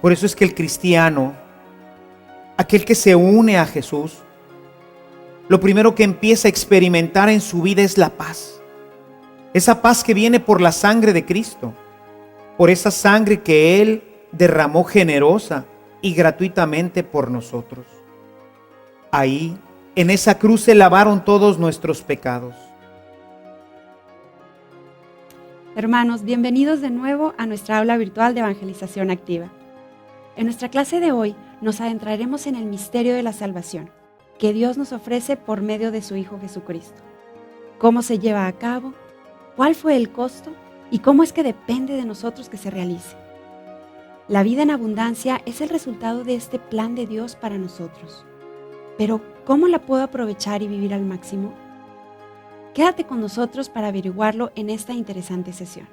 Por eso es que el cristiano, aquel que se une a Jesús, lo primero que empieza a experimentar en su vida es la paz. Esa paz que viene por la sangre de Cristo, por esa sangre que Él derramó generosa y gratuitamente por nosotros. Ahí, en esa cruz se lavaron todos nuestros pecados. Hermanos, bienvenidos de nuevo a nuestra aula virtual de evangelización activa. En nuestra clase de hoy nos adentraremos en el misterio de la salvación que Dios nos ofrece por medio de su Hijo Jesucristo. ¿Cómo se lleva a cabo? ¿Cuál fue el costo? ¿Y cómo es que depende de nosotros que se realice? La vida en abundancia es el resultado de este plan de Dios para nosotros. Pero, ¿cómo la puedo aprovechar y vivir al máximo? Quédate con nosotros para averiguarlo en esta interesante sesión.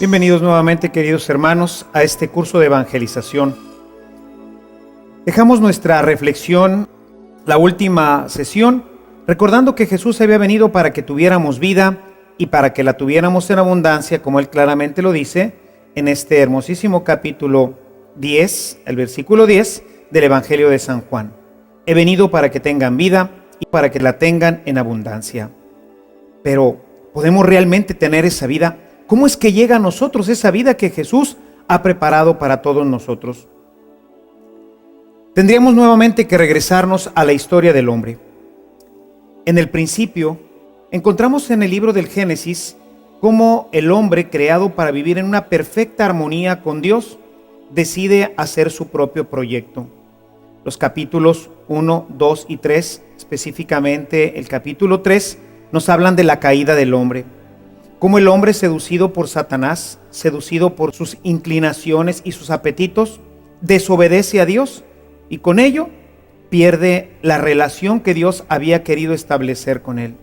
Bienvenidos nuevamente, queridos hermanos, a este curso de evangelización. Dejamos nuestra reflexión, la última sesión, recordando que Jesús había venido para que tuviéramos vida y para que la tuviéramos en abundancia, como Él claramente lo dice en este hermosísimo capítulo 10, el versículo 10 del Evangelio de San Juan. He venido para que tengan vida y para que la tengan en abundancia. Pero, ¿podemos realmente tener esa vida? ¿Cómo es que llega a nosotros esa vida que Jesús ha preparado para todos nosotros? Tendríamos nuevamente que regresarnos a la historia del hombre. En el principio, encontramos en el libro del Génesis cómo el hombre, creado para vivir en una perfecta armonía con Dios, decide hacer su propio proyecto. Los capítulos 1, 2 y 3, específicamente el capítulo 3, nos hablan de la caída del hombre. Cómo el hombre, seducido por Satanás, seducido por sus inclinaciones y sus apetitos, desobedece a Dios y con ello pierde la relación que Dios había querido establecer con él.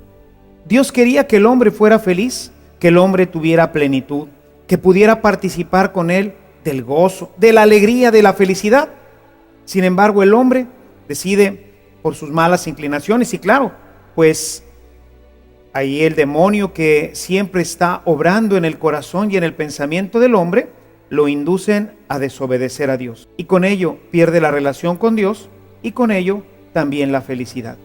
Dios quería que el hombre fuera feliz, que el hombre tuviera plenitud, que pudiera participar con él del gozo, de la alegría, de la felicidad. Sin embargo, el hombre decide por sus malas inclinaciones y claro, pues ahí el demonio, que siempre está obrando en el corazón y en el pensamiento del hombre, lo inducen a desobedecer a Dios. Y con ello pierde la relación con Dios y con ello también la felicidad.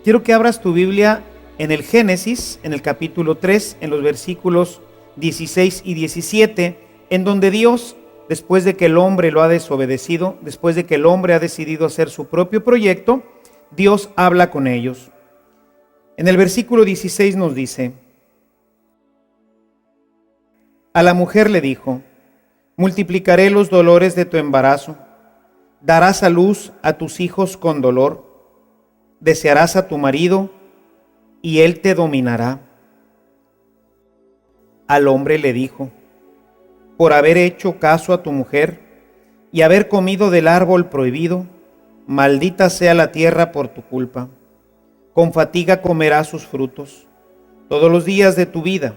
Quiero que abras tu Biblia en el Génesis, en el capítulo 3, en los versículos 16 y 17, en donde Dios, después de que el hombre lo ha desobedecido, después de que el hombre ha decidido hacer su propio proyecto, Dios habla con ellos. En el versículo 16 nos dice: a la mujer le dijo: multiplicaré los dolores de tu embarazo, darás a luz a tus hijos con dolor, desearás a tu marido y él te dominará. Al hombre le dijo: por haber hecho caso a tu mujer y haber comido del árbol prohibido, maldita sea la tierra por tu culpa. Con fatiga comerás sus frutos todos los días de tu vida.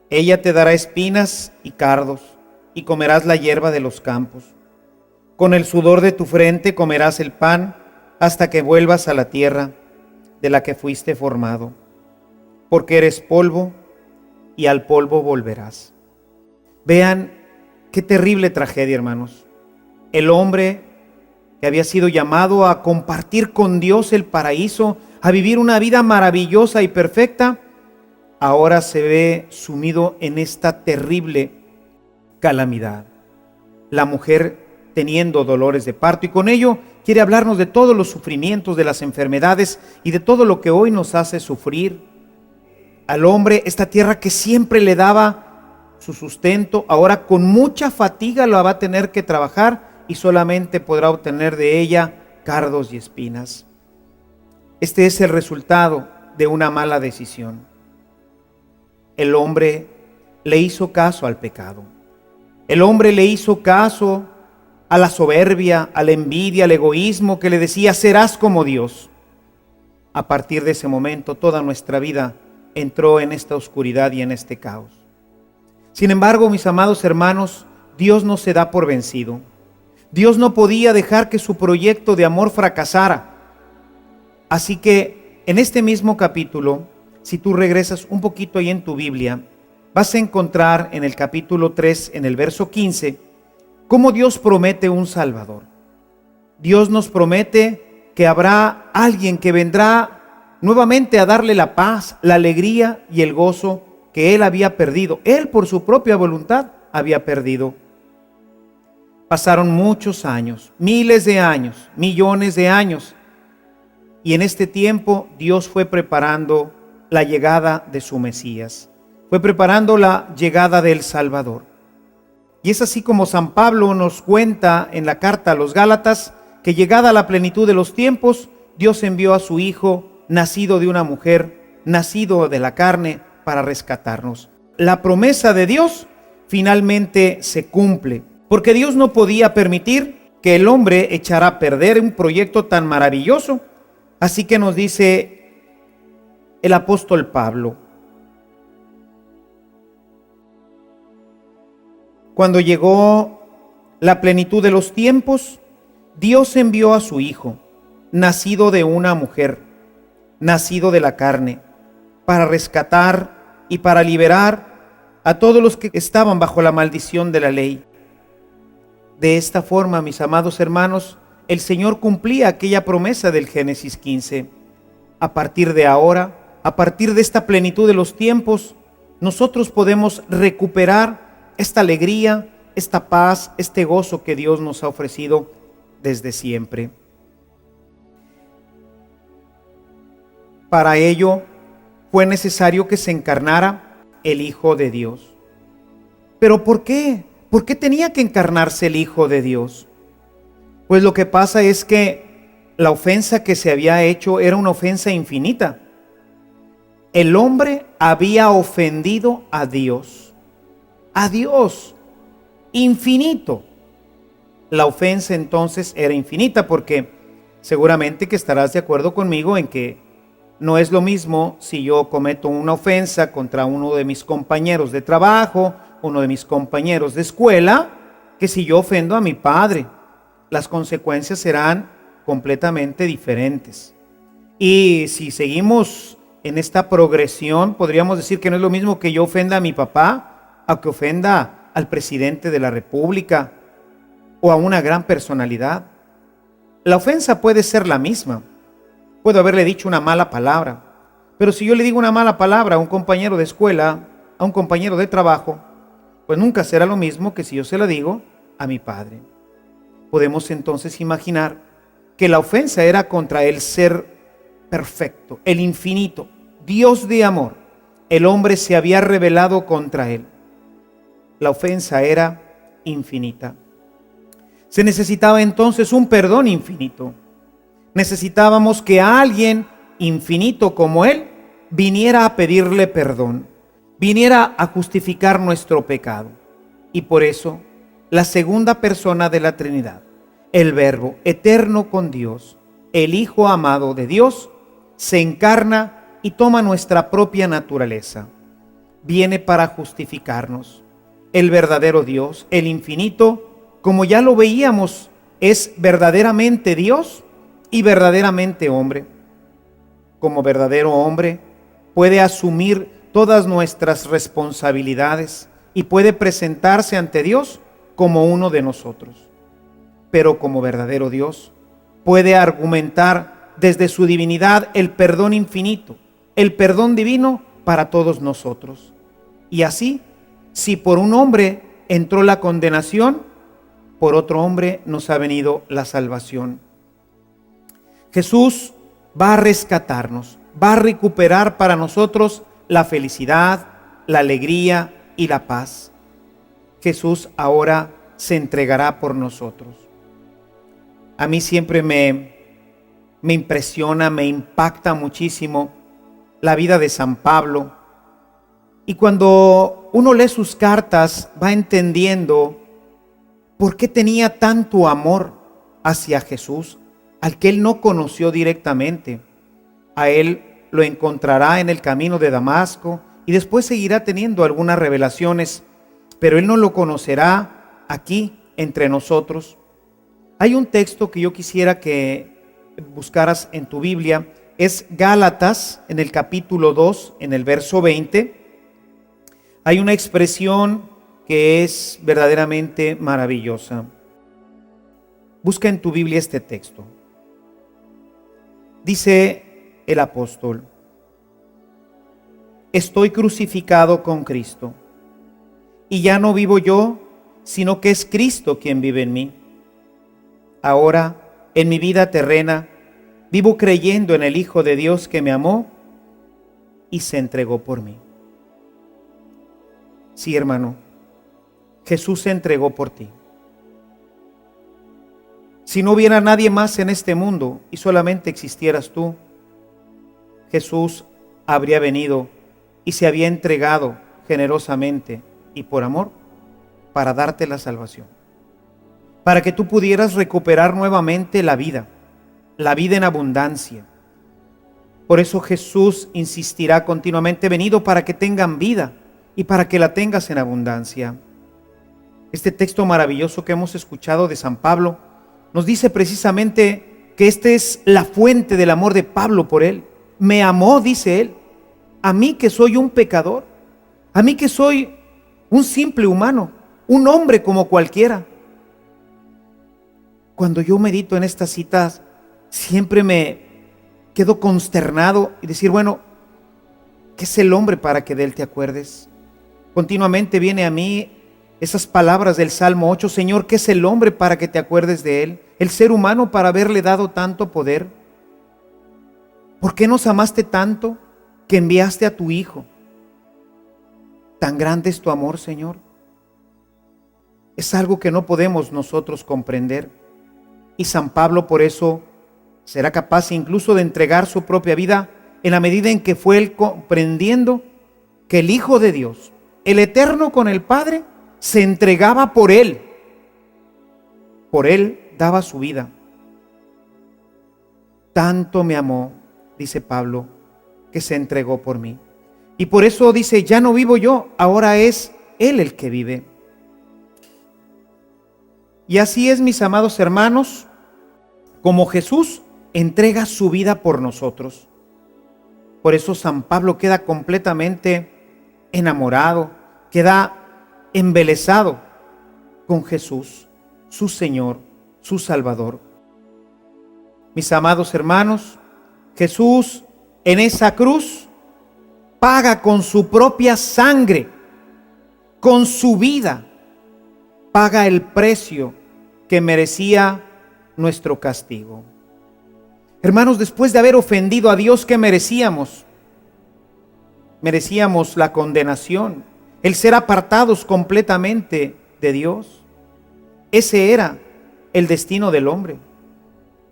Ella te dará espinas y cardos, y comerás la hierba de los campos. Con el sudor de tu frente comerás el pan hasta que vuelvas a la tierra de la que fuiste formado, porque eres polvo y al polvo volverás. Vean qué terrible tragedia, hermanos. El hombre que había sido llamado a compartir con Dios el paraíso, a vivir una vida maravillosa y perfecta, ahora se ve sumido en esta terrible calamidad. La mujer teniendo dolores de parto, y con ello quiere hablarnos de todos los sufrimientos, de las enfermedades y de todo lo que hoy nos hace sufrir. Al hombre, esta tierra que siempre le daba su sustento, ahora con mucha fatiga lo va a tener que trabajar y solamente podrá obtener de ella cardos y espinas. Este es el resultado de una mala decisión. El hombre le hizo caso al pecado. El hombre le hizo caso a la soberbia, a la envidia, al egoísmo que le decía, serás como Dios. A partir de ese momento, toda nuestra vida entró en esta oscuridad y en este caos. Sin embargo, mis amados hermanos, Dios no se da por vencido. Dios no podía dejar que su proyecto de amor fracasara. Así que en este mismo capítulo, si tú regresas un poquito ahí en tu Biblia, vas a encontrar en el capítulo 3, en el verso 15, cómo Dios promete un Salvador. Dios nos promete que habrá alguien que vendrá nuevamente a darle la paz, la alegría y el gozo que él había perdido. Él por su propia voluntad había perdido. Pasaron muchos años, miles de años, millones de años. Y en este tiempo Dios fue preparando la llegada de su Mesías. Fue preparando la llegada del Salvador. Y es así como San Pablo nos cuenta en la carta a los Gálatas que llegada la plenitud de los tiempos, Dios envió a su Hijo, nacido de una mujer, nacido de la carne, para rescatarnos. La promesa de Dios finalmente se cumple, porque Dios no podía permitir que el hombre echara a perder un proyecto tan maravilloso. Así que nos dice el apóstol Pablo: cuando llegó la plenitud de los tiempos, Dios envió a su Hijo, nacido de una mujer, nacido de la carne, para rescatar y para liberar a todos los que estaban bajo la maldición de la ley. De esta forma, mis amados hermanos, el Señor cumplía aquella promesa del Génesis 15. A partir de ahora, a partir de esta plenitud de los tiempos, nosotros podemos recuperar esta alegría, esta paz, este gozo que Dios nos ha ofrecido desde siempre. Para ello fue necesario que se encarnara el Hijo de Dios. ¿Pero por qué? ¿Por qué tenía que encarnarse el Hijo de Dios? Pues lo que pasa es que la ofensa que se había hecho era una ofensa infinita. El hombre había ofendido a Dios infinito. La ofensa entonces era infinita, porque seguramente que estarás de acuerdo conmigo en que no es lo mismo si yo cometo una ofensa contra uno de mis compañeros de trabajo, uno de mis compañeros de escuela, que si yo ofendo a mi padre. Las consecuencias serán completamente diferentes. Y si seguimos en esta progresión, podríamos decir que no es lo mismo que yo ofenda a mi papá a que ofenda al presidente de la República o a una gran personalidad. La ofensa puede ser la misma. Puedo haberle dicho una mala palabra, pero si yo le digo una mala palabra a un compañero de escuela, a un compañero de trabajo, pues nunca será lo mismo que si yo se la digo a mi padre. Podemos entonces imaginar que la ofensa era contra el ser perfecto, el infinito, Dios de amor. El hombre se había rebelado contra él. La ofensa era infinita. Se necesitaba entonces un perdón infinito. Necesitábamos que alguien infinito como él viniera a pedirle perdón, viniera a justificar nuestro pecado. Y por eso, la segunda persona de la Trinidad, el Verbo eterno con Dios, el Hijo amado de Dios, se encarna y toma nuestra propia naturaleza. Viene para justificarnos. El verdadero Dios, el infinito, como ya lo veíamos, es verdaderamente Dios y verdaderamente hombre. Como verdadero hombre, puede asumir todas nuestras responsabilidades y puede presentarse ante Dios como uno de nosotros. pero como verdadero Dios puede argumentar desde su divinidad el perdón infinito, el perdón divino para todos nosotros. Y así, si por un hombre entró la condenación, por otro hombre nos ha venido la salvación. Jesús va a rescatarnos, va a recuperar para nosotros la felicidad, la alegría y la paz. Jesús ahora se entregará por nosotros. A mí siempre me impresiona, me impacta muchísimo la vida de San Pablo. Y cuando uno lee sus cartas, va entendiendo por qué tenía tanto amor hacia Jesús, al que él no conoció directamente. A él lo encontrará en el camino de Damasco y después seguirá teniendo algunas revelaciones, pero él no lo conocerá aquí entre nosotros. Hay un texto que yo quisiera que buscaras en tu Biblia, es Gálatas, en el capítulo 2, en el verso 20. Hay una expresión que es verdaderamente maravillosa. Busca en tu Biblia este texto. Dice el apóstol: estoy crucificado con Cristo, y ya no vivo yo, sino que es Cristo quien vive en mí. Ahora, en mi vida terrena, vivo creyendo en el Hijo de Dios que me amó y se entregó por mí. Sí, hermano, Jesús se entregó por ti. Si no hubiera nadie más en este mundo y solamente existieras tú, Jesús habría venido y se había entregado generosamente y por amor para darte la salvación, para que tú pudieras recuperar nuevamente la vida en abundancia. Por eso Jesús insistirá continuamente: venido para que tengan vida y para que la tengas en abundancia. Este texto maravilloso que hemos escuchado de San Pablo nos dice precisamente que esta es la fuente del amor de Pablo por él. Me amó, dice él, a mí que soy un pecador, a mí que soy un simple humano, un hombre como cualquiera. Cuando yo medito en estas citas, siempre me quedo consternado y decir, bueno, ¿qué es el hombre para que de él te acuerdes? Continuamente viene a mí esas palabras del Salmo 8, Señor, ¿qué es el hombre para que te acuerdes de él? El ser humano para haberle dado tanto poder. ¿Por qué nos amaste tanto que enviaste a tu Hijo? Tan grande es tu amor, Señor. Es algo que no podemos nosotros comprender. Y San Pablo por eso será capaz incluso de entregar su propia vida en la medida en que fue él comprendiendo que el Hijo de Dios, el Eterno con el Padre, se entregaba por él. Por él daba su vida. Tanto me amó, dice Pablo, que se entregó por mí. Y por eso dice, ya no vivo yo, ahora es Él el que vive. Y así es, mis amados hermanos, como Jesús entrega su vida por nosotros. Por eso San Pablo queda completamente enamorado, queda embelesado con Jesús, su Señor, su Salvador. Mis amados hermanos, Jesús en esa cruz paga con su propia sangre, con su vida, paga el precio que merecía nuestro castigo. Hermanos, después de haber ofendido a Dios, ¿qué merecíamos? Merecíamos la condenación, el ser apartados completamente de Dios. Ese era el destino del hombre,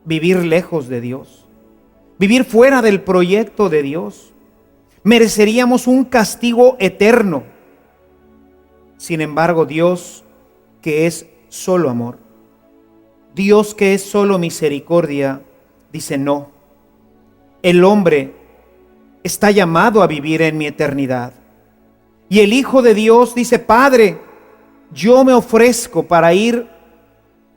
vivir lejos de Dios, vivir fuera del proyecto de Dios. Mereceríamos un castigo eterno. Sin embargo, Dios, que es solo amor, Dios que es solo misericordia, dice no. El hombre está llamado a vivir en mi eternidad. Y el Hijo de Dios dice, Padre, yo me ofrezco para ir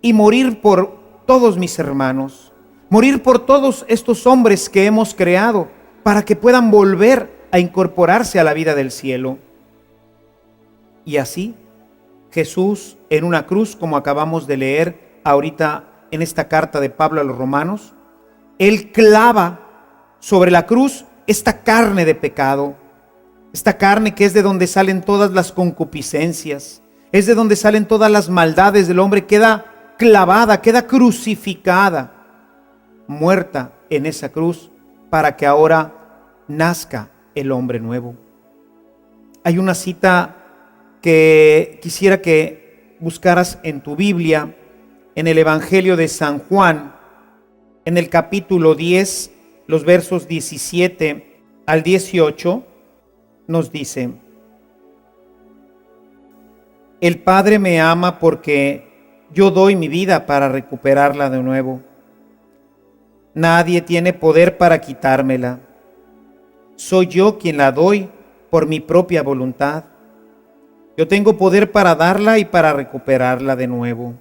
y morir por todos mis hermanos, morir por todos estos hombres que hemos creado, para que puedan volver a incorporarse a la vida del cielo. Y así, Jesús en una cruz, como acabamos de leer, ahorita en esta carta de Pablo a los romanos, Él clava sobre la cruz esta carne de pecado, esta carne que es de donde salen todas las concupiscencias, es de donde salen todas las maldades del hombre, queda clavada, queda crucificada, muerta en esa cruz, para que ahora nazca el hombre nuevo. Hay una cita que quisiera que buscaras en tu Biblia, en el Evangelio de San Juan, en el capítulo 10, los versos 17 al 18, nos dice: el Padre me ama porque yo doy mi vida para recuperarla de nuevo. Nadie tiene poder para quitármela. Soy yo quien la doy por mi propia voluntad. Yo tengo poder para darla y para recuperarla de nuevo.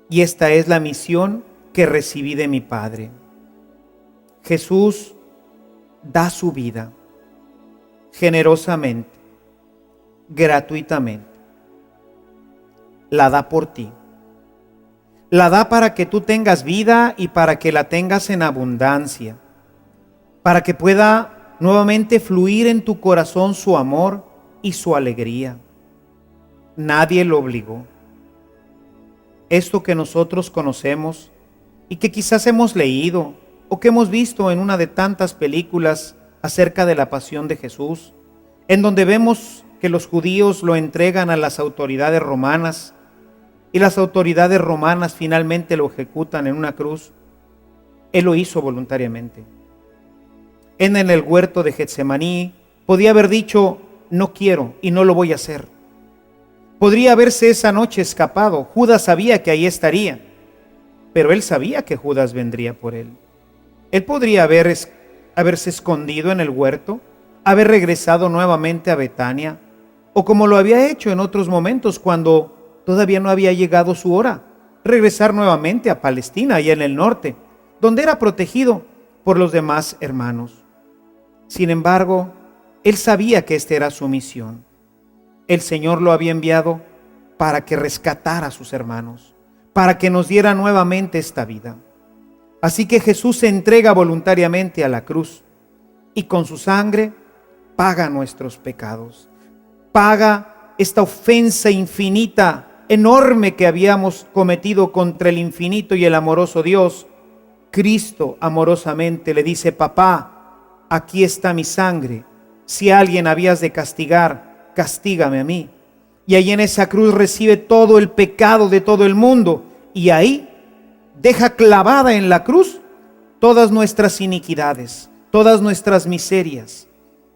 Y esta es la misión que recibí de mi Padre. Jesús da su vida generosamente, gratuitamente. La da por ti. La da para que tú tengas vida y para que la tengas en abundancia, para que pueda nuevamente fluir en tu corazón su amor y su alegría. Nadie lo obligó. Esto que nosotros conocemos y que quizás hemos leído o que hemos visto en una de tantas películas acerca de la pasión de Jesús, en donde vemos que los judíos lo entregan a las autoridades romanas y las autoridades romanas finalmente lo ejecutan en una cruz. Él lo hizo voluntariamente. En el huerto de Getsemaní podía haber dicho: no quiero y no lo voy a hacer. Podría haberse esa noche escapado. Judas sabía que ahí estaría, pero él sabía que Judas vendría por él. Él podría haberse escondido en el huerto, haber regresado nuevamente a Betania, o como lo había hecho en otros momentos cuando todavía no había llegado su hora, regresar nuevamente a Palestina, allá en el norte, donde era protegido por los demás hermanos. Sin embargo, él sabía que esta era su misión. El Señor lo había enviado para que rescatara a sus hermanos, para que nos diera nuevamente esta vida. Así que Jesús se entrega voluntariamente a la cruz y con su sangre paga nuestros pecados, paga esta ofensa infinita, enorme que habíamos cometido contra el infinito y el amoroso Dios. Cristo amorosamente le dice: papá, aquí está mi sangre. Si a alguien habías de castigar, castígame a mí. Y ahí en esa cruz recibe todo el pecado de todo el mundo, y ahí deja clavada en la cruz todas nuestras iniquidades, todas nuestras miserias,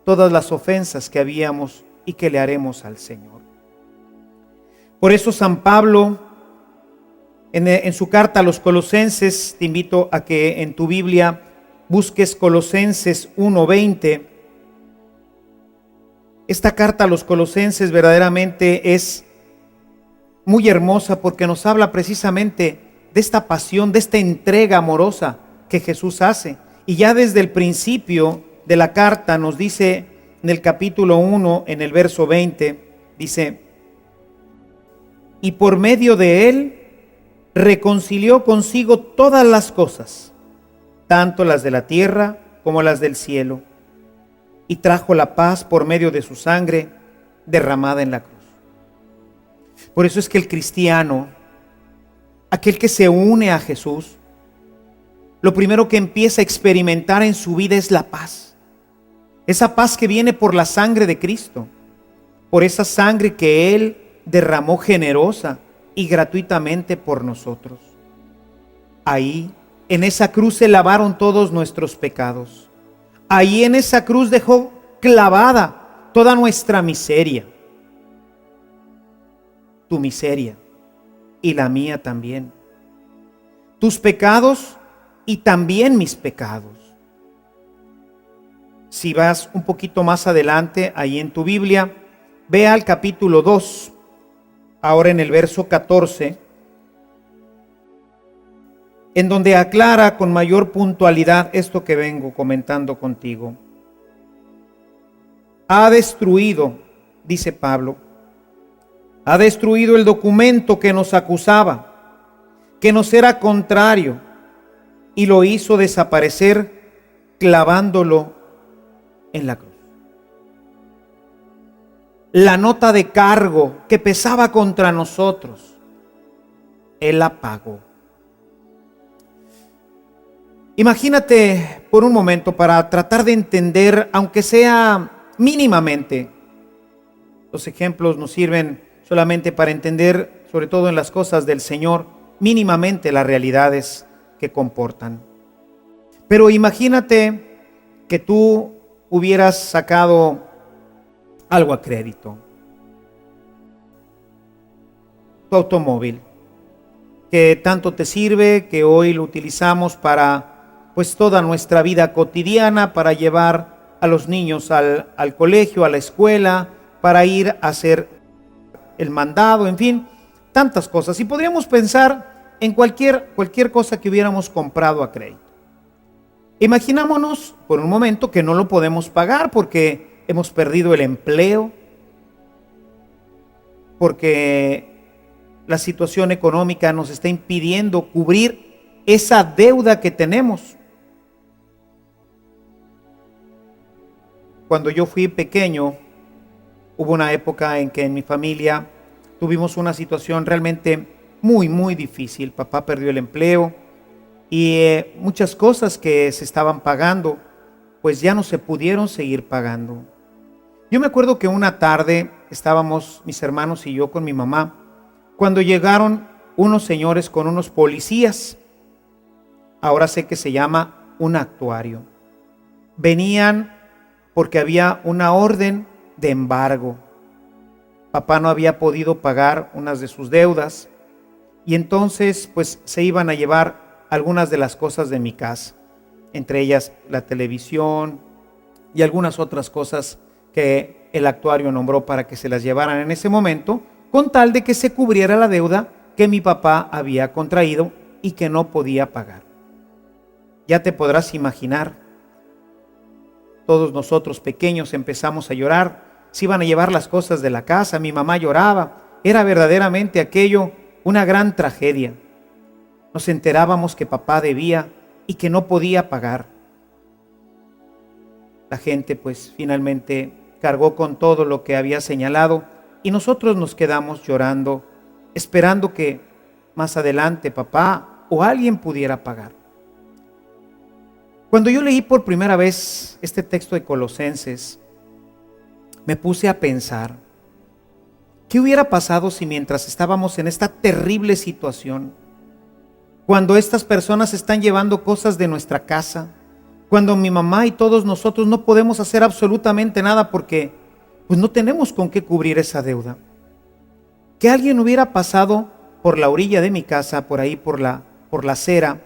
todas las ofensas que habíamos y que le haremos al Señor. Por eso San Pablo, en su carta a los Colosenses, te invito a que en tu Biblia busques Colosenses 1:20. Esta carta a los Colosenses verdaderamente es muy hermosa porque nos habla precisamente de esta pasión, de esta entrega amorosa que Jesús hace. Y ya desde el principio de la carta nos dice en el capítulo 1, en el verso 20, dice: y por medio de él reconcilió consigo todas las cosas, tanto las de la tierra como las del cielo, y trajo la paz por medio de su sangre derramada en la cruz. Por eso es que el cristiano, aquel que se une a Jesús, lo primero que empieza a experimentar en su vida es la paz. Esa paz que viene por la sangre de Cristo, por esa sangre que Él derramó generosa y gratuitamente por nosotros. Ahí, en esa cruz se lavaron todos nuestros pecados. Ahí en esa cruz dejó clavada toda nuestra miseria. Tu miseria y la mía también. Tus pecados y también mis pecados. Si vas un poquito más adelante, ahí en tu Biblia, ve al capítulo 2, ahora en el verso 14, en donde aclara con mayor puntualidad esto que vengo comentando contigo. Ha destruido, dice Pablo, ha destruido el documento que nos acusaba. que nos era contrario y lo hizo desaparecer clavándolo en la cruz. La nota de cargo que pesaba contra nosotros, Él la pagó. Imagínate por un momento, para tratar de entender, aunque sea mínimamente, los ejemplos nos sirven solamente para entender, sobre todo en las cosas del Señor, mínimamente las realidades que comportan. Pero imagínate que tú hubieras sacado algo a crédito. Tu automóvil, que tanto te sirve, que hoy lo utilizamos para pues toda nuestra vida cotidiana, para llevar a los niños al colegio, a la escuela, para ir a hacer el mandado, en fin, tantas cosas. Y podríamos pensar en cualquier cosa que hubiéramos comprado a crédito. Imaginámonos por un momento que no lo podemos pagar porque hemos perdido el empleo, porque la situación económica nos está impidiendo cubrir esa deuda que tenemos. Cuando yo fui pequeño, hubo una época en que en mi familia tuvimos una situación realmente muy, muy difícil. Papá perdió el empleo y muchas cosas que se estaban pagando, pues ya no se pudieron seguir pagando. Yo me acuerdo que una tarde estábamos mis hermanos y yo con mi mamá, cuando llegaron unos señores con unos policías. Ahora sé que se llama un actuario. Venían porque había una orden de embargo. Papá no había podido pagar unas de sus deudas y entonces pues se iban a llevar algunas de las cosas de mi casa, entre ellas la televisión y algunas otras cosas que el actuario nombró para que se las llevaran en ese momento, con tal de que se cubriera la deuda que mi papá había contraído y que no podía pagar. Ya te podrás imaginar, todos nosotros pequeños empezamos a llorar. Se iban a llevar las cosas de la casa, mi mamá lloraba. Era verdaderamente aquello una gran tragedia. Nos enterábamos que papá debía y que no podía pagar. La gente pues finalmente cargó con todo lo que había señalado y nosotros nos quedamos llorando, esperando que más adelante papá o alguien pudiera pagar. Cuando yo leí por primera vez este texto de Colosenses, me puse a pensar, ¿qué hubiera pasado si mientras estábamos en esta terrible situación, cuando estas personas están llevando cosas de nuestra casa, cuando mi mamá y todos nosotros no podemos hacer absolutamente nada porque pues no tenemos con qué cubrir esa deuda? Que alguien hubiera pasado por la orilla de mi casa, por ahí por la acera,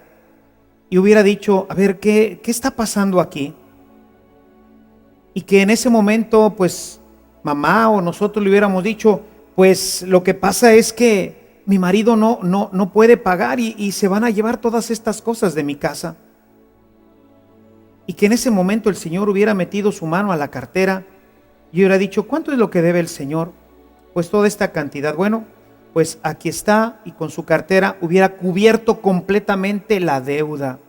y hubiera dicho, a ver, ¿qué está pasando aquí? Y que en ese momento, pues, mamá o nosotros le hubiéramos dicho, pues, lo que pasa es que mi marido no puede pagar y se van a llevar todas estas cosas de mi casa. Y que en ese momento el Señor hubiera metido su mano a la cartera y hubiera dicho, ¿cuánto es lo que debe el Señor? Pues toda esta cantidad. Bueno, pues aquí está, y con su cartera hubiera cubierto completamente la deuda.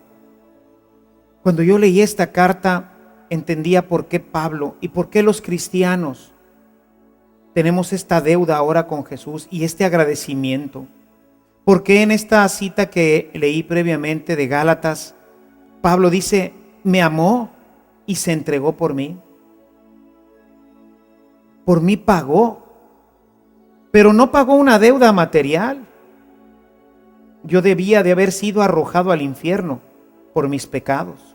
Cuando yo leí esta carta, entendía por qué Pablo y por qué los cristianos tenemos esta deuda ahora con Jesús y este agradecimiento. ¿Por qué en esta cita que leí previamente de Gálatas, Pablo dice, me amó y se entregó por mí? Por mí pagó. Pero no pagó una deuda material. Yo debía de haber sido arrojado al infierno por mis pecados.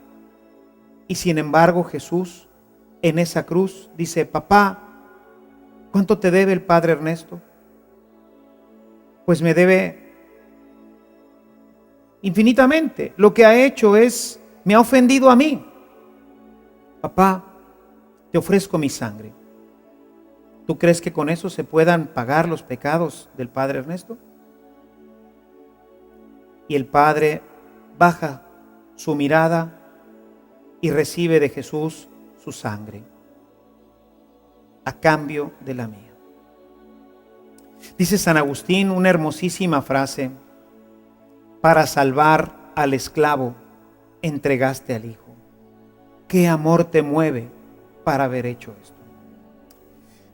Y sin embargo Jesús en esa cruz dice, papá, ¿cuánto te debe el padre Ernesto? Pues me debe infinitamente. Lo que ha hecho es, me ha ofendido a mí. Papá, te ofrezco mi sangre. ¿Tú crees que con eso se puedan pagar los pecados del padre Ernesto? Y el padre baja su mirada y recibe de Jesús su sangre a cambio de la mía. Dice San Agustín una hermosísima frase para salvar al esclavo, entregaste al Hijo. ¿Qué amor te mueve para haber hecho esto?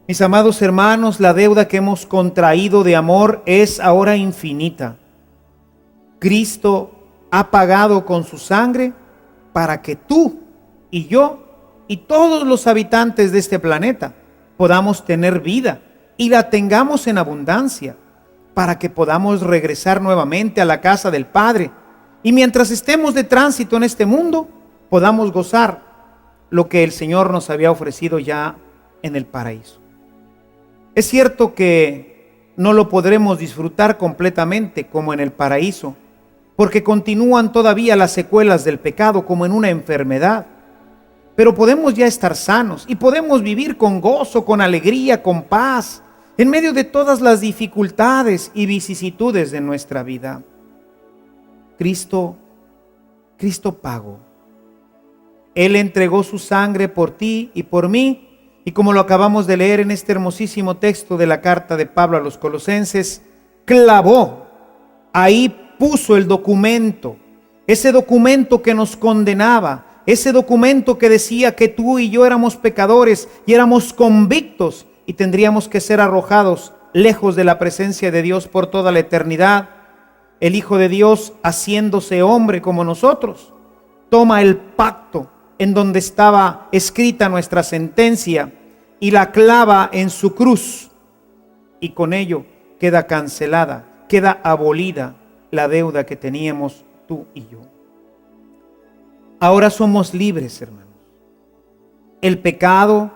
Mis amados hermanos, la deuda que hemos contraído de amor es ahora infinita. Cristo ha pagado con su sangre para que tú y yo y todos los habitantes de este planeta podamos tener vida y la tengamos en abundancia, para que podamos regresar nuevamente a la casa del Padre y mientras estemos de tránsito en este mundo podamos gozar lo que el Señor nos había ofrecido ya en el paraíso. Es cierto que no lo podremos disfrutar completamente como en el paraíso, porque continúan todavía las secuelas del pecado como en una enfermedad. Pero podemos ya estar sanos y podemos vivir con gozo, con alegría, con paz, en medio de todas las dificultades y vicisitudes de nuestra vida. Cristo pagó. Él entregó su sangre por ti y por mí. Y como lo acabamos de leer en este hermosísimo texto de la carta de Pablo a los Colosenses, clavó, ahí puso el documento, ese documento que nos condenaba, ese documento que decía que tú y yo éramos pecadores y éramos convictos y tendríamos que ser arrojados lejos de la presencia de Dios por toda la eternidad. El Hijo de Dios, haciéndose hombre como nosotros, toma el pacto en donde estaba escrita nuestra sentencia y la clava en su cruz, y con ello queda cancelada, queda abolida la deuda que teníamos tú y yo. Ahora somos libres, hermanos. El pecado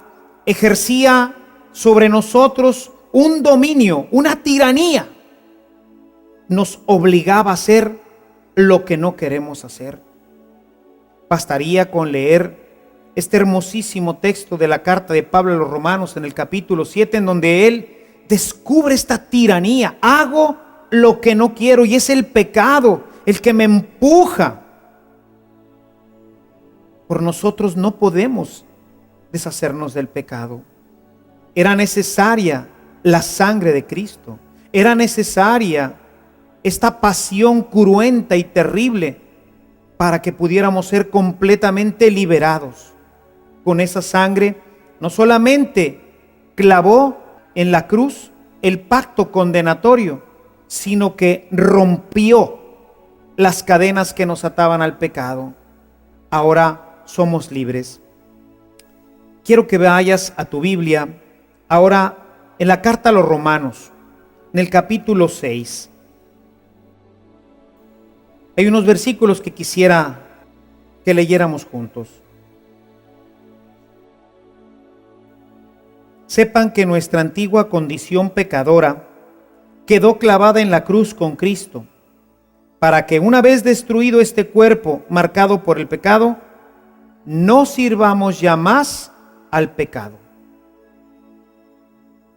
ejercía sobre nosotros un dominio, una tiranía. Nos obligaba a hacer lo que no queremos hacer. Bastaría con leer este hermosísimo texto de la carta de Pablo a los Romanos en el capítulo 7, en donde él descubre esta tiranía. Hago lo que no quiero y es el pecado el que me empuja. Por nosotros no podemos deshacernos del pecado. Era necesaria la sangre de Cristo. Era necesaria esta pasión cruenta y terrible para que pudiéramos ser completamente liberados. Con esa sangre no solamente clavó en la cruz el pacto condenatorio, sino que rompió las cadenas que nos ataban al pecado. Ahora somos libres. Quiero que vayas a tu Biblia ahora en la carta a los Romanos, en el capítulo 6. Hay unos versículos que quisiera que leyéramos juntos. Sepan que nuestra antigua condición pecadora quedó clavada en la cruz con Cristo, para que una vez destruido este cuerpo marcado por el pecado, no sirvamos ya más al pecado.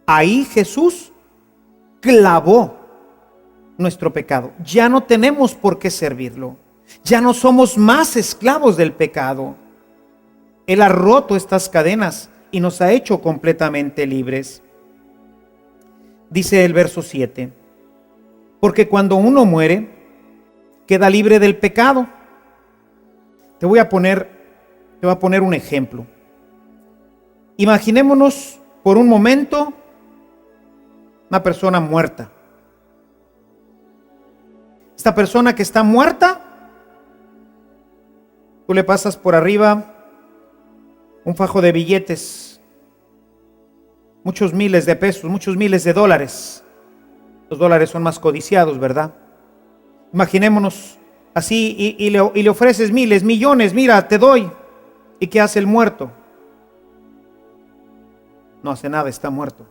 Ahí Jesús clavó nuestro pecado. Ya no tenemos por qué servirlo. Ya no somos más esclavos del pecado. Él ha roto estas cadenas y nos ha hecho completamente libres. Dice el verso 7, porque cuando uno muere, queda libre del pecado. Te voy a poner un ejemplo. Imaginémonos por un momento una persona muerta. Esta persona que está muerta, tú le pasas por arriba un fajo de billetes, muchos miles de pesos, muchos miles de dólares. Los dólares son más codiciados, ¿verdad? Imaginémonos así y le ofreces miles, millones, mira, te doy. ¿Y qué hace el muerto? No hace nada, está muerto.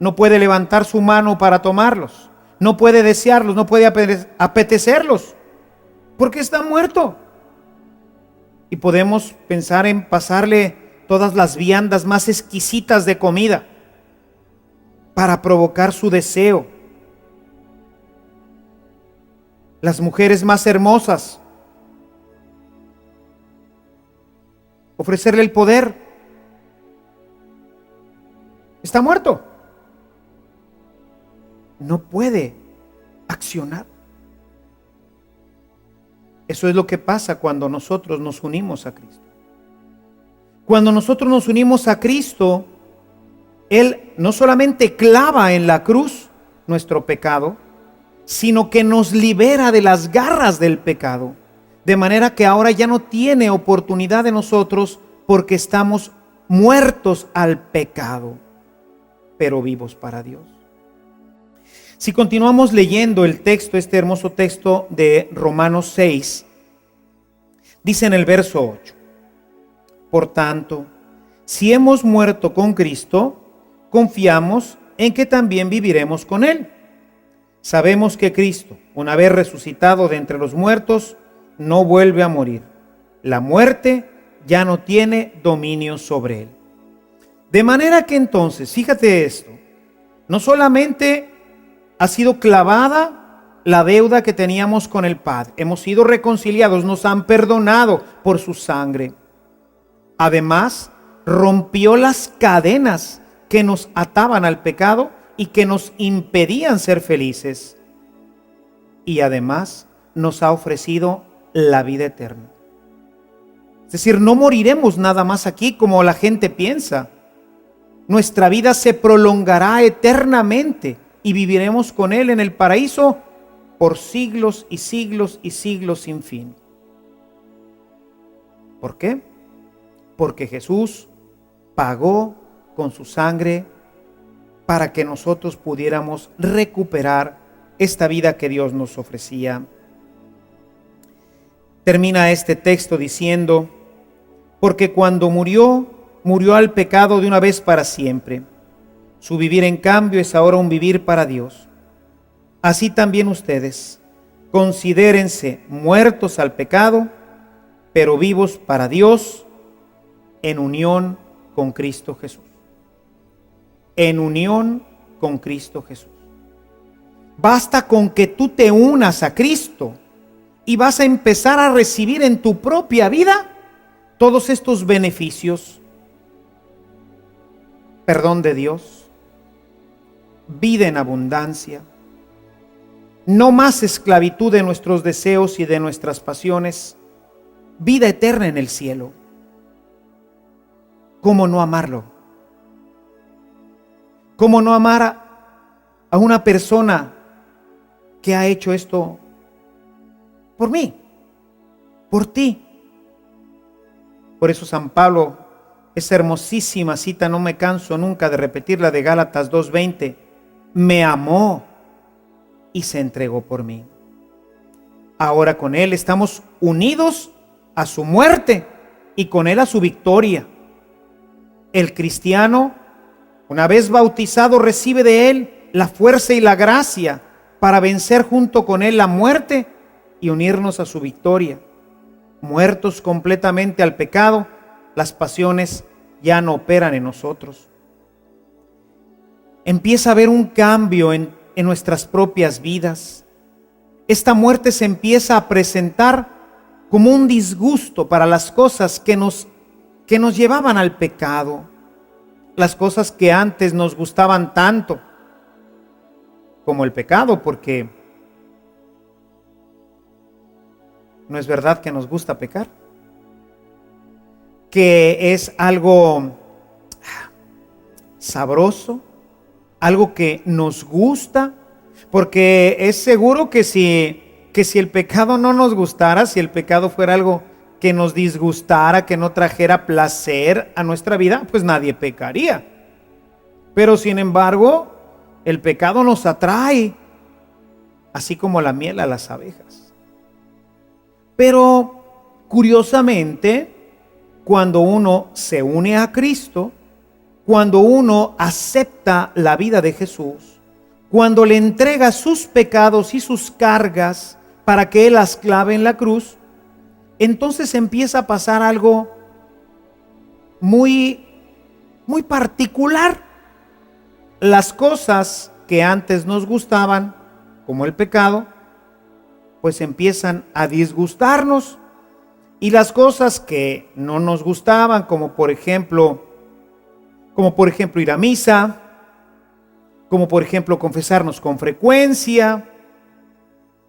No puede levantar su mano para tomarlos. No puede desearlos, no puede apetecerlos, porque está muerto. Y podemos pensar en pasarle todas las viandas más exquisitas de comida para provocar su deseo. Las mujeres más hermosas, ofrecerle el poder. Está muerto. No puede accionar, Eso es lo que pasa cuando nosotros nos unimos a Cristo. Cuando nosotros nos unimos a Cristo, Él no solamente clava en la cruz nuestro pecado, sino que nos libera de las garras del pecado. De manera que ahora ya no tiene oportunidad de nosotros porque estamos muertos al pecado, pero vivos para Dios. Si continuamos leyendo el texto, este hermoso texto de Romanos 6, dice en el verso 8: por tanto, si hemos muerto con Cristo, confiamos en que también viviremos con Él. Sabemos que Cristo, una vez resucitado de entre los muertos, no vuelve a morir. La muerte ya no tiene dominio sobre Él. De manera que entonces, fíjate esto, no solamente ha sido clavada la deuda que teníamos con el Padre, hemos sido reconciliados, nos han perdonado por su sangre. Además, rompió las cadenas que nos ataban al pecado y que nos impedían ser felices. Y además nos ha ofrecido la vida eterna. Es decir, no moriremos nada más aquí como la gente piensa. Nuestra vida se prolongará eternamente y viviremos con Él en el paraíso por siglos y siglos y siglos sin fin. ¿Por qué? Porque Jesús pagó con su sangre para que nosotros pudiéramos recuperar esta vida que Dios nos ofrecía. Termina este texto diciendo: porque cuando murió al pecado de una vez para siempre. Su vivir, en cambio, es ahora un vivir para Dios. Así también ustedes, considérense muertos al pecado, pero vivos para Dios, en unión con Cristo Jesús. En unión con Cristo Jesús. Basta con que tú te unas a Cristo y vas a empezar a recibir en tu propia vida todos estos beneficios: perdón de Dios, vida en abundancia, no más esclavitud de nuestros deseos y de nuestras pasiones, vida eterna en el cielo. ¿Cómo no amarlo? ¿Cómo no amar a una persona que ha hecho esto por mí, por ti? Por eso San Pablo, esa hermosísima cita, no me canso nunca de repetirla, de Gálatas 2:20, me amó y se entregó por mí. Ahora con Él estamos unidos a su muerte y con Él a su victoria. El cristiano, una vez bautizado, recibe de Él la fuerza y la gracia para vencer junto con Él la muerte y unirnos a su victoria. Muertos completamente al pecado, las pasiones ya no operan en nosotros. Empieza a haber un cambio en nuestras propias vidas. Esta muerte se empieza a presentar como un disgusto para las cosas que nos llevaban al pecado, las cosas que antes nos gustaban tanto como el pecado, porque ¿no es verdad que nos gusta pecar? Que es algo sabroso, algo que nos gusta, porque es seguro que si el pecado no nos gustara, si el pecado fuera algo que nos disgustara, que no trajera placer a nuestra vida, pues nadie pecaría. Pero sin embargo, el pecado nos atrae, así como la miel a las abejas. Pero curiosamente, cuando uno se une a Cristo, cuando uno acepta la vida de Jesús, cuando le entrega sus pecados y sus cargas para que Él las clave en la cruz, entonces empieza a pasar algo muy, muy particular. Las cosas que antes nos gustaban, como el pecado, pues empiezan a disgustarnos. Y las cosas que no nos gustaban, como por ejemplo ir a misa, como por ejemplo confesarnos con frecuencia,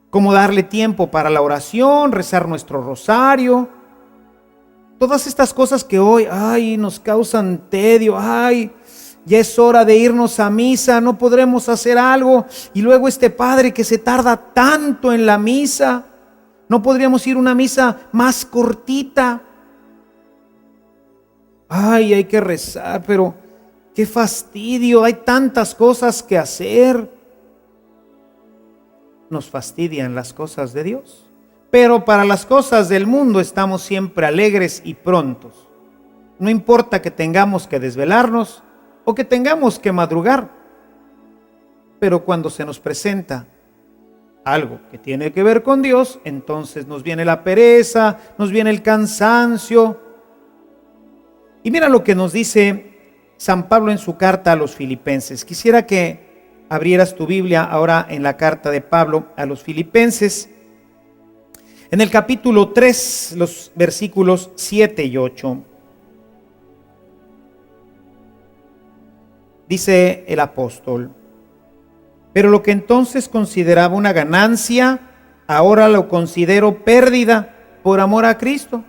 como darle tiempo para la oración, rezar nuestro rosario. Todas estas cosas que hoy, nos causan tedio, ya es hora de irnos a misa, no podremos hacer algo. Y luego este padre que se tarda tanto en la misa, no podríamos ir a una misa más cortita. Hay que rezar, pero qué fastidio, hay tantas cosas que hacer. Nos fastidian las cosas de Dios, pero para las cosas del mundo estamos siempre alegres y prontos. No importa que tengamos que desvelarnos o que tengamos que madrugar, pero cuando se nos presenta algo que tiene que ver con Dios, entonces nos viene la pereza, nos viene el cansancio. Y mira lo que nos dice San Pablo en su carta a los Filipenses. Quisiera que abrieras tu Biblia ahora en la carta de Pablo a los Filipenses, en el capítulo 3, los versículos 7 y 8. Dice el apóstol: pero lo que entonces consideraba una ganancia, ahora lo considero pérdida por amor a Cristo.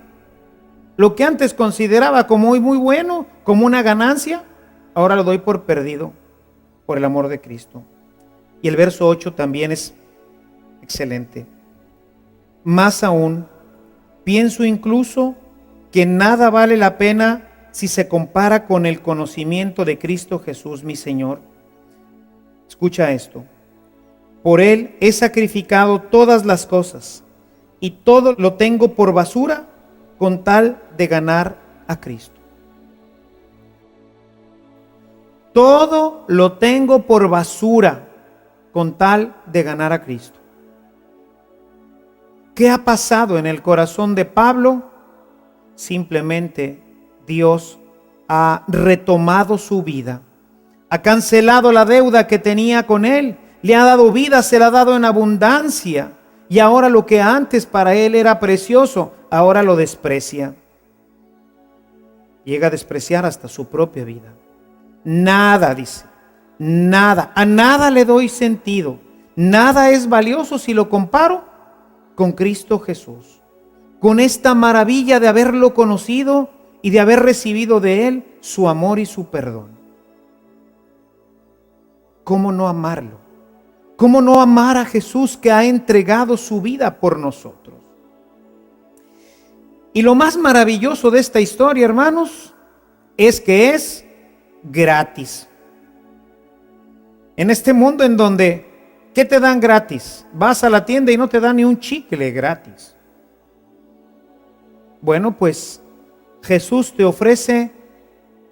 Lo que antes consideraba como muy bueno, como una ganancia, ahora lo doy por perdido por el amor de Cristo. Y el verso 8 también es excelente. Más aún, pienso incluso que nada vale la pena si se compara con el conocimiento de Cristo Jesús mi Señor. Escucha esto: por Él he sacrificado todas las cosas y todo lo tengo por basura con tal de ganar a Cristo. Todo lo tengo por basura con tal de ganar a Cristo. ¿Qué ha pasado en el corazón de Pablo? Simplemente Dios ha retomado su vida, ha cancelado la deuda que tenía con él, le ha dado vida, se la ha dado en abundancia, y ahora lo que antes para él era precioso, ahora lo desprecia. Llega a despreciar hasta su propia vida. Nada, dice, nada, a nada le doy sentido, nada es valioso si lo comparo con Cristo Jesús, con esta maravilla de haberlo conocido y de haber recibido de Él su amor y su perdón. ¿Cómo no amarlo? ¿Cómo no amar a Jesús que ha entregado su vida por nosotros? Y lo más maravilloso de esta historia, hermanos, es que es gratis. En este mundo en donde, ¿qué te dan gratis? Vas a la tienda y no te dan ni un chicle gratis. Bueno, pues Jesús te ofrece: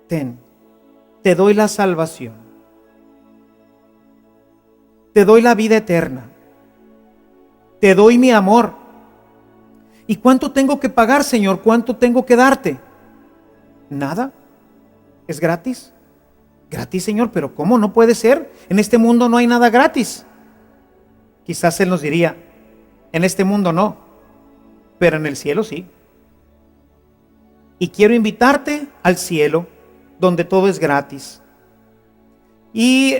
te doy la salvación, te doy la vida eterna, te doy mi amor. ¿Y cuánto tengo que pagar, Señor? ¿Cuánto tengo que darte? Nada, es gratis. Gratis, Señor, pero ¿cómo? No puede ser. En este mundo no hay nada gratis. Quizás Él nos diría: en este mundo no, pero en el cielo sí. Y quiero invitarte al cielo, donde todo es gratis. Y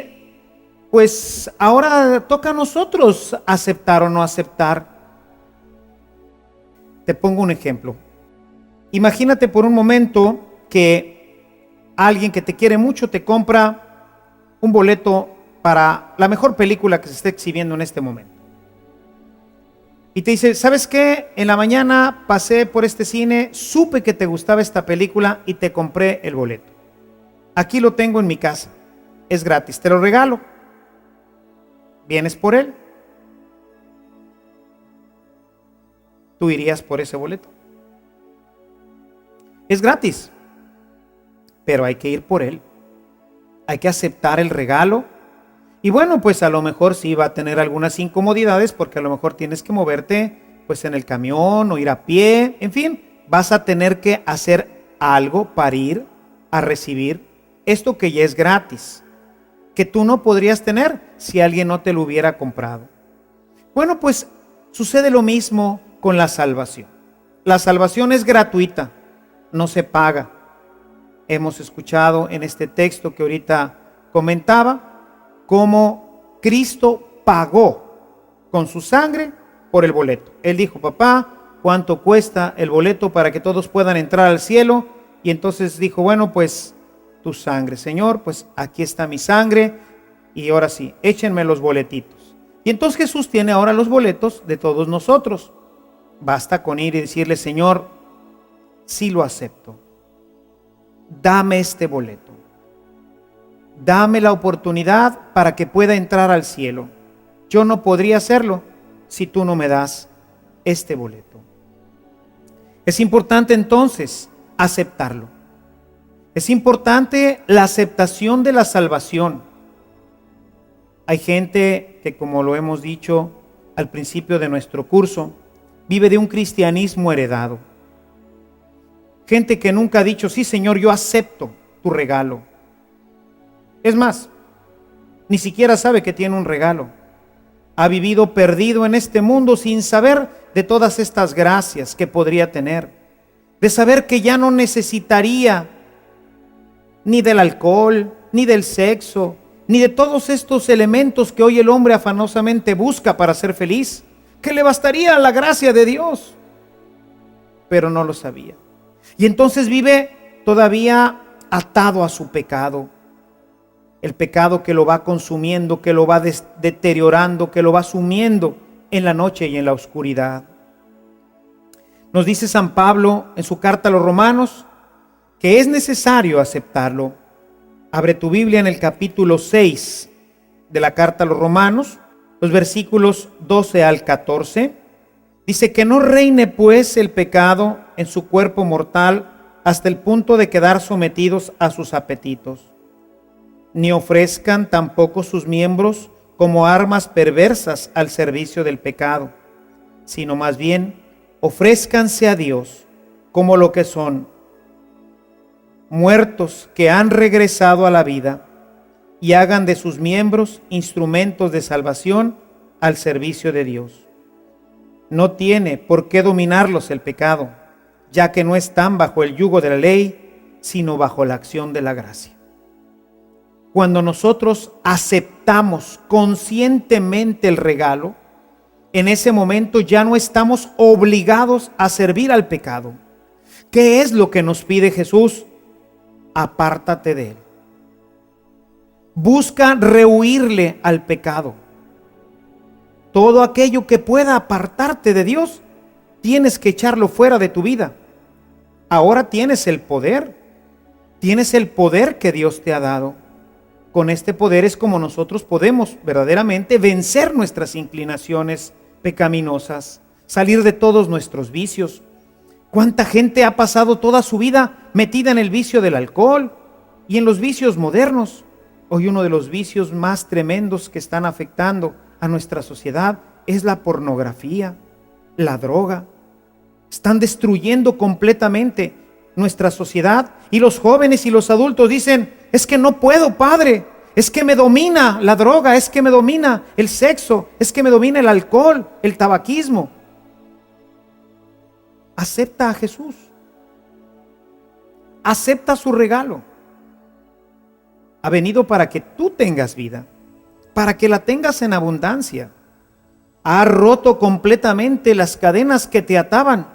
pues ahora toca a nosotros aceptar o no aceptar. Te pongo un ejemplo. Imagínate por un momento que alguien que te quiere mucho te compra un boleto para la mejor película que se esté exhibiendo en este momento. Y te dice: ¿sabes qué? En la mañana pasé por este cine, supe que te gustaba esta película y te compré el boleto. Aquí lo tengo en mi casa, es gratis, te lo regalo. ¿Vienes por él? ¿Tú irías por ese boleto? Es gratis, pero hay que ir por él. Hay que aceptar el regalo. Y bueno, pues a lo mejor sí va a tener algunas incomodidades, porque a lo mejor tienes que moverte pues en el camión o ir a pie. En fin, vas a tener que hacer algo para ir a recibir esto que ya es gratis, que tú no podrías tener si alguien no te lo hubiera comprado. Bueno, pues sucede lo mismo con la salvación. La salvación es gratuita, no se paga. Hemos escuchado en este texto que ahorita comentaba cómo Cristo pagó con su sangre por el boleto. Él dijo: papá, ¿cuánto cuesta el boleto para que todos puedan entrar al cielo? Y entonces dijo: bueno, pues tu sangre, Señor, pues aquí está mi sangre, y ahora sí, échenme los boletitos. Y entonces Jesús tiene ahora los boletos de todos nosotros. Basta con ir y decirle: Señor, sí lo acepto, dame este boleto, dame la oportunidad para que pueda entrar al cielo. Yo no podría hacerlo si tú no me das este boleto. Es importante entonces aceptarlo. Es importante la aceptación de la salvación. Hay gente que, como lo hemos dicho al principio de nuestro curso, vive de un cristianismo heredado. Gente que nunca ha dicho: sí, Señor, yo acepto tu regalo. Es más, ni siquiera sabe que tiene un regalo. Ha vivido perdido en este mundo sin saber de todas estas gracias que podría tener, de saber que ya no necesitaría ni del alcohol, ni del sexo, ni de todos estos elementos que hoy el hombre afanosamente busca para ser feliz, que le bastaría la gracia de Dios. Pero no lo sabía. Y entonces vive todavía atado a su pecado. El pecado que lo va consumiendo, que lo va deteriorando, que lo va sumiendo en la noche y en la oscuridad. Nos dice San Pablo en su carta a los Romanos que es necesario aceptarlo. Abre tu Biblia en el capítulo 6 de la carta a los Romanos, los versículos 12 al 14. Dice: que no reine pues el pecado en su cuerpo mortal hasta el punto de quedar sometidos a sus apetitos, ni ofrezcan tampoco sus miembros como armas perversas al servicio del pecado, sino más bien ofrézcanse a Dios como lo que son, muertos que han regresado a la vida, y hagan de sus miembros instrumentos de salvación al servicio de Dios. No tiene por qué dominarlos el pecado, ya que no están bajo el yugo de la ley, sino bajo la acción de la gracia. Cuando nosotros aceptamos conscientemente el regalo, en ese momento ya no estamos obligados a servir al pecado. ¿Qué es lo que nos pide Jesús? Apártate de él. Busca rehuirle al pecado. Todo aquello que pueda apartarte de Dios, tienes que echarlo fuera de tu vida. Ahora tienes el poder que Dios te ha dado. Con este poder es como nosotros podemos verdaderamente vencer nuestras inclinaciones pecaminosas, salir de todos nuestros vicios. ¿Cuánta gente ha pasado toda su vida metida en el vicio del alcohol y en los vicios modernos? Hoy uno de los vicios más tremendos que están afectando a nuestra sociedad es la pornografía, la droga. Están destruyendo completamente nuestra sociedad, y los jóvenes y los adultos dicen: es que no puedo, padre, es que me domina la droga, es que me domina el sexo, es que me domina el alcohol, el tabaquismo. Acepta a Jesús, acepta su regalo. Ha venido para que tú tengas vida, para que la tengas en abundancia. Ha roto completamente las cadenas que te ataban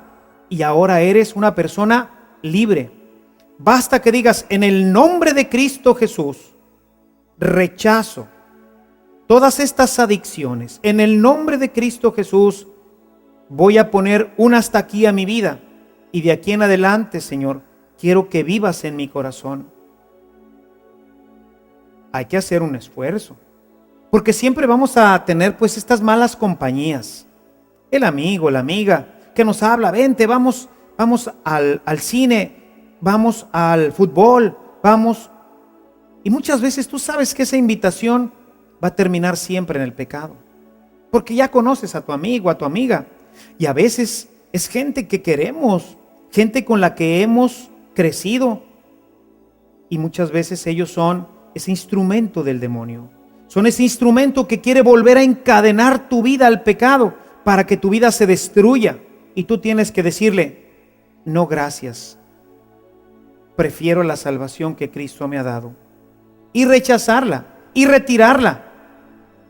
y ahora eres una persona libre. Basta que digas: en el nombre de Cristo Jesús, rechazo todas estas adicciones. En el nombre de Cristo Jesús, voy a poner un hasta aquí a mi vida, y de aquí en adelante, Señor, quiero que vivas en mi corazón. Hay que hacer un esfuerzo, porque siempre vamos a tener pues estas malas compañías. El amigo, la amiga que nos habla: vente, vamos al cine, vamos al fútbol, vamos. Y muchas veces tú sabes que esa invitación va a terminar siempre en el pecado, porque ya conoces a tu amigo, a tu amiga. Y a veces es gente que queremos, gente con la que hemos crecido, y muchas veces ellos son ese instrumento del demonio. Son ese instrumento que quiere volver a encadenar tu vida al pecado para que tu vida se destruya. Y tú tienes que decirle: no, gracias. Prefiero la salvación que Cristo me ha dado. Y rechazarla y retirarla.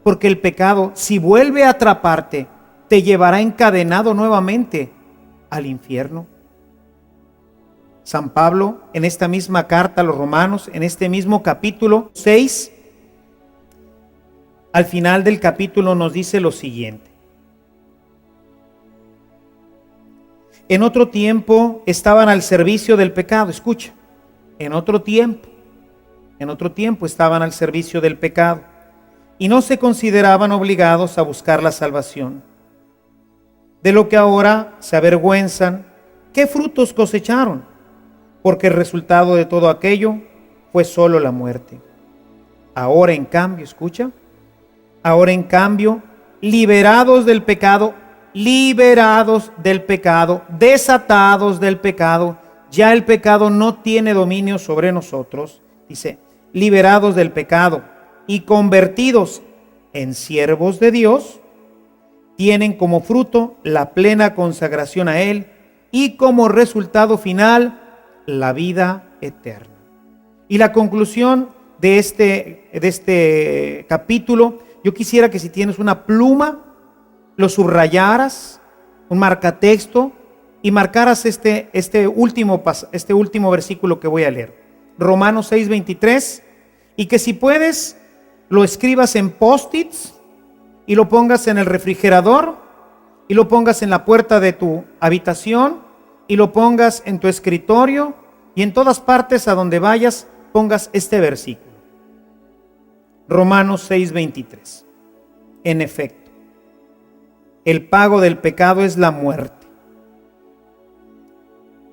Porque el pecado, si vuelve a atraparte, te llevará encadenado nuevamente al infierno. San Pablo, en esta misma carta a los Romanos, en este mismo capítulo 6, al final del capítulo nos dice lo siguiente: en otro tiempo estaban al servicio del pecado. Escucha, en otro tiempo estaban al servicio del pecado y no se consideraban obligados a buscar la salvación. De lo que ahora se avergüenzan, ¿qué frutos cosecharon? Porque el resultado de todo aquello fue solo la muerte. Ahora en cambio, escucha, liberados del pecado, desatados del pecado, ya el pecado no tiene dominio sobre nosotros, dice, liberados del pecado y convertidos en siervos de Dios, tienen como fruto la plena consagración a Él y como resultado final la vida eterna. Y la conclusión de este capítulo, yo quisiera que si tienes una pluma, lo subrayaras, un marcatexto, y marcaras este último versículo que voy a leer, Romanos 6:23, y que si puedes lo escribas en post-its y lo pongas en el refrigerador y lo pongas en la puerta de tu habitación y lo pongas en tu escritorio y en todas partes a donde vayas pongas este versículo. Romanos 6:23. En efecto, el pago del pecado es la muerte.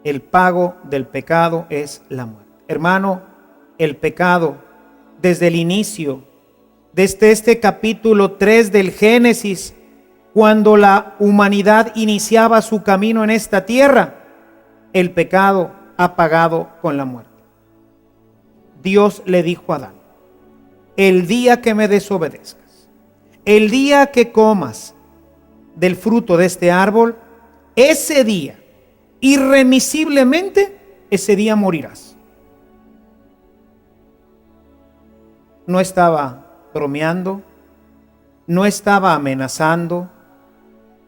El pago del pecado es la muerte. Hermano, el pecado desde el inicio, desde este capítulo 3 del Génesis, cuando la humanidad iniciaba su camino en esta tierra, el pecado ha pagado con la muerte. Dios le dijo a Adán: el día que me desobedezcas, el día que comas del fruto de este árbol, ese día, irremisiblemente, ese día morirás. No estaba bromeando, no estaba amenazando,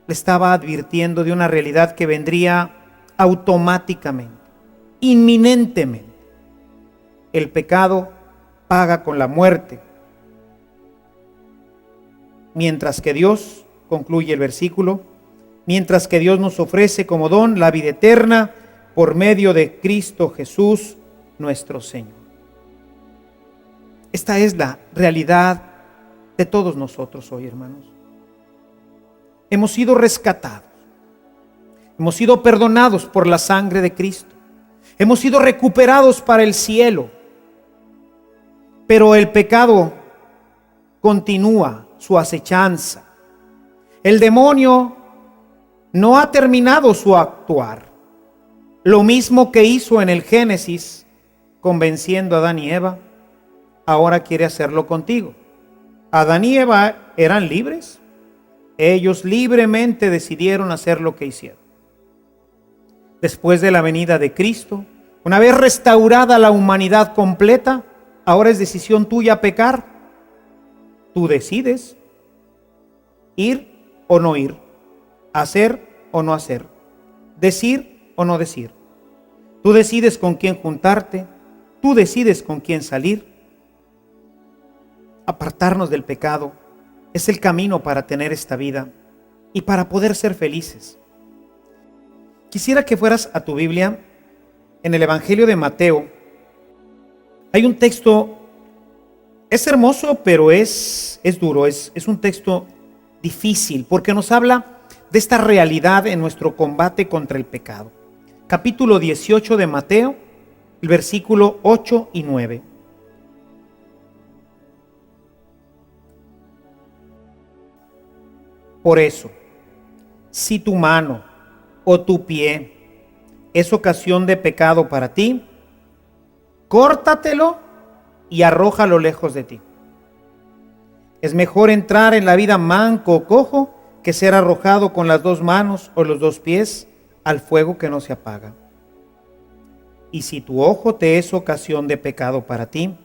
le estaba advirtiendo de una realidad que vendría automáticamente, inminentemente. El pecado paga con la muerte. Mientras que Dios, concluye el versículo, mientras que Dios nos ofrece como don la vida eterna por medio de Cristo Jesús, nuestro Señor. Esta es la realidad de todos nosotros hoy, hermanos. Hemos sido rescatados, hemos sido perdonados por la sangre de Cristo, hemos sido recuperados para el cielo, pero el pecado continúa su acechanza. El demonio no ha terminado su actuar. Lo mismo que hizo en el Génesis, convenciendo a Adán y Eva, ahora quiere hacerlo contigo. Adán y Eva eran libres. Ellos libremente decidieron hacer lo que hicieron. Después de la venida de Cristo, una vez restaurada la humanidad completa, ahora es decisión tuya pecar. Tú decides ir o no ir, hacer o no hacer, decir o no decir. Tú decides con quién juntarte, tú decides con quién salir. Apartarnos del pecado es el camino para tener esta vida y para poder ser felices. Quisiera que fueras a tu Biblia, en el Evangelio de Mateo. Hay un texto, es hermoso, pero es duro, es un texto difícil, porque nos habla de esta realidad en nuestro combate contra el pecado. Capítulo 18 de Mateo, el versículo 8 y 9. Por eso, si tu mano o tu pie es ocasión de pecado para ti, córtatelo y arrójalo lejos de ti. Es mejor entrar en la vida manco o cojo que ser arrojado con las dos manos o los dos pies al fuego que no se apaga. Y si tu ojo te es ocasión de pecado para ti,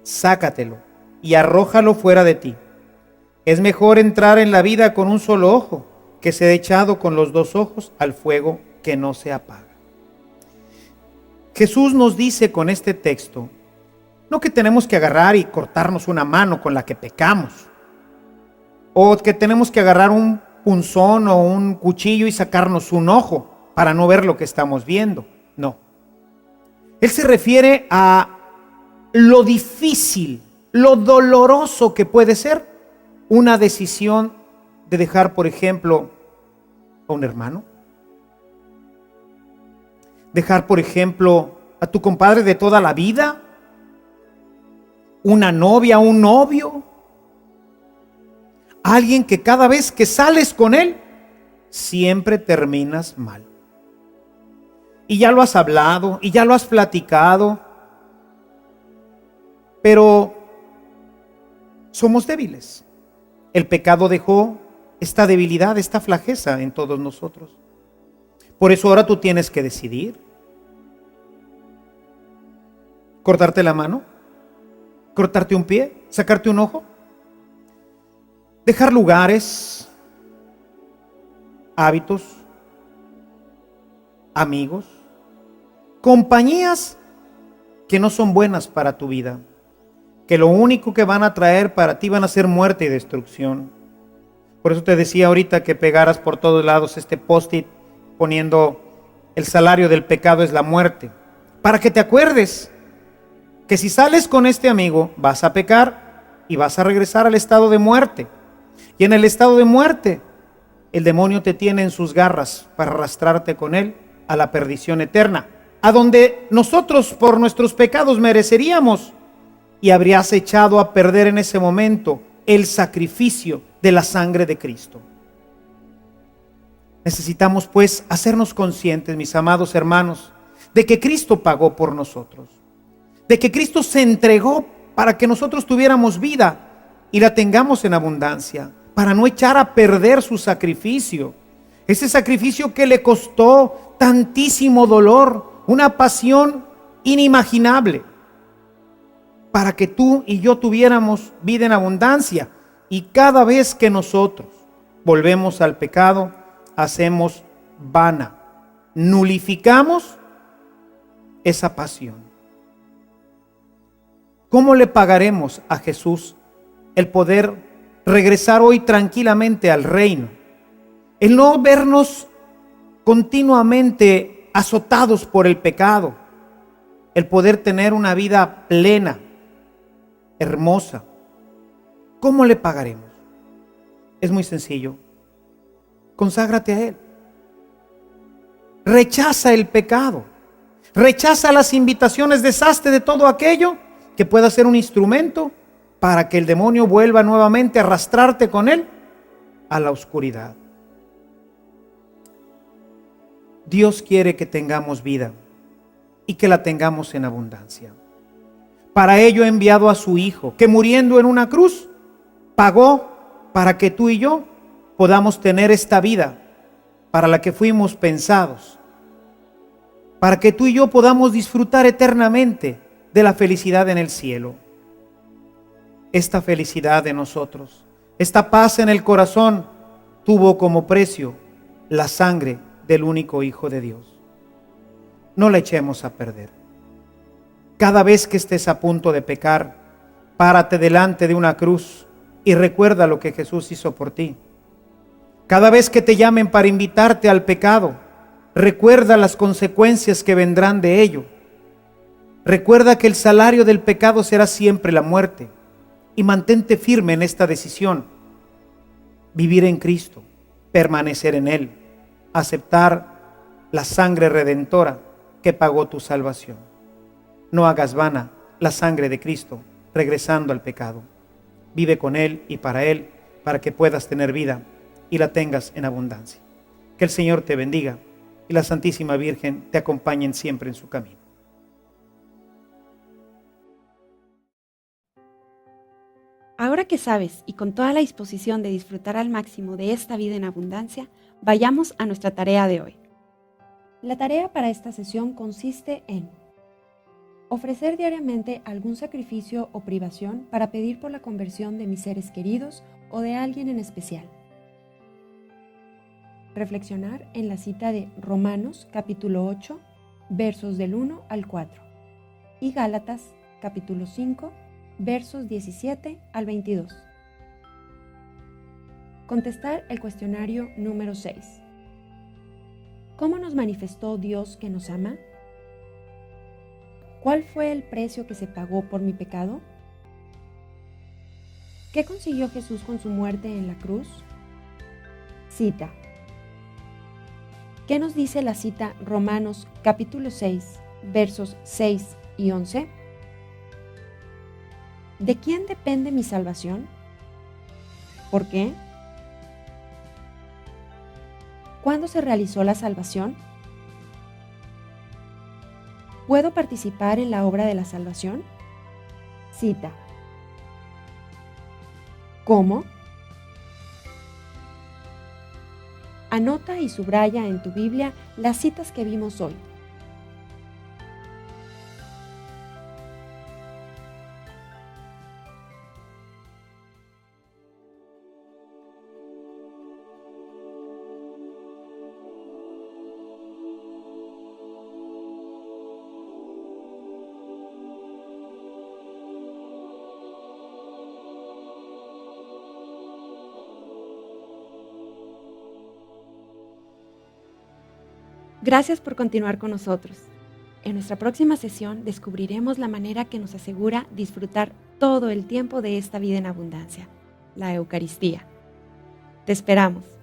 sácatelo y arrójalo fuera de ti. Es mejor entrar en la vida con un solo ojo que se ha echado con los dos ojos al fuego que no se apaga. Jesús nos dice con este texto, no que tenemos que agarrar y cortarnos una mano con la que pecamos, o que tenemos que agarrar un punzón o un cuchillo y sacarnos un ojo para no ver lo que estamos viendo. No. Él se refiere a lo difícil, lo doloroso que puede ser una decisión de dejar, por ejemplo, a un hermano. Dejar, por ejemplo, a tu compadre de toda la vida, una novia, un novio, alguien que cada vez que sales con él, siempre terminas mal. Y ya lo has hablado, y ya lo has platicado, pero somos débiles. El pecado dejó esta debilidad, esta flaqueza en todos nosotros. Por eso ahora tú tienes que decidir. ¿Cortarte la mano? ¿Cortarte un pie? ¿Sacarte un ojo? ¿Dejar lugares, hábitos, amigos, compañías que no son buenas para tu vida, que lo único que van a traer para ti van a ser muerte y destrucción? Por eso te decía ahorita que pegaras por todos lados este post-it poniendo el salario del pecado es la muerte, para que te acuerdes que si sales con este amigo vas a pecar y vas a regresar al estado de muerte. Y en el estado de muerte el demonio te tiene en sus garras para arrastrarte con él a la perdición eterna, a donde nosotros por nuestros pecados mereceríamos, y habrías echado a perder en ese momento el sacrificio de la sangre de Cristo. Necesitamos pues hacernos conscientes, mis amados hermanos, de que Cristo pagó por nosotros, de que Cristo se entregó para que nosotros tuviéramos vida y la tengamos en abundancia, para no echar a perder su sacrificio, ese sacrificio que le costó tantísimo dolor, una pasión inimaginable, para que tú y yo tuviéramos vida en abundancia. Y cada vez que nosotros volvemos al pecado, hacemos vana, nulificamos esa pasión. ¿Cómo le pagaremos a Jesús el poder regresar hoy tranquilamente al reino? El no vernos continuamente azotados por el pecado, el poder tener una vida plena, hermosa. ¿Cómo le pagaremos? Es muy sencillo. Conságrate a Él. Rechaza el pecado. Rechaza las invitaciones, deshazte de todo aquello que pueda ser un instrumento para que el demonio vuelva nuevamente a arrastrarte con él a la oscuridad. Dios quiere que tengamos vida y que la tengamos en abundancia. Para ello ha enviado a su Hijo, que muriendo en una cruz, pagó para que tú y yo podamos tener esta vida para la que fuimos pensados, para que tú y yo podamos disfrutar eternamente de la felicidad en el cielo. Esta felicidad de nosotros, esta paz en el corazón, tuvo como precio la sangre del único Hijo de Dios. No la echemos a perder. Cada vez que estés a punto de pecar, párate delante de una cruz y recuerda lo que Jesús hizo por ti. Cada vez que te llamen para invitarte al pecado, recuerda las consecuencias que vendrán de ello. Recuerda que el salario del pecado será siempre la muerte, y mantente firme en esta decisión: vivir en Cristo, permanecer en Él, aceptar la sangre redentora que pagó tu salvación. No hagas vana la sangre de Cristo regresando al pecado. Vive con Él y para Él, para que puedas tener vida y la tengas en abundancia. Que el Señor te bendiga y la Santísima Virgen te acompañe siempre en su camino. Ahora que sabes y con toda la disposición de disfrutar al máximo de esta vida en abundancia, vayamos a nuestra tarea de hoy. La tarea para esta sesión consiste en ofrecer diariamente algún sacrificio o privación para pedir por la conversión de mis seres queridos o de alguien en especial. reflexionar en la cita de Romanos capítulo 8, versos del 1 al 4 y Gálatas capítulo 5, versos 17 al 22. Contestar el cuestionario número 6. ¿Cómo nos manifestó Dios que nos ama? ¿Cuál fue el precio que se pagó por mi pecado? ¿Qué consiguió Jesús con su muerte en la cruz? Cita. ¿Qué nos dice la cita Romanos capítulo 6, versos 6 y 11? ¿De quién depende mi salvación? ¿Por qué? ¿Cuándo se realizó la salvación? ¿Puedo participar en la obra de la salvación? Cita. ¿Cómo? Anota y subraya en tu Biblia las citas que vimos hoy. Gracias por continuar con nosotros. En nuestra próxima sesión descubriremos la manera que nos asegura disfrutar todo el tiempo de esta vida en abundancia, la Eucaristía. Te esperamos.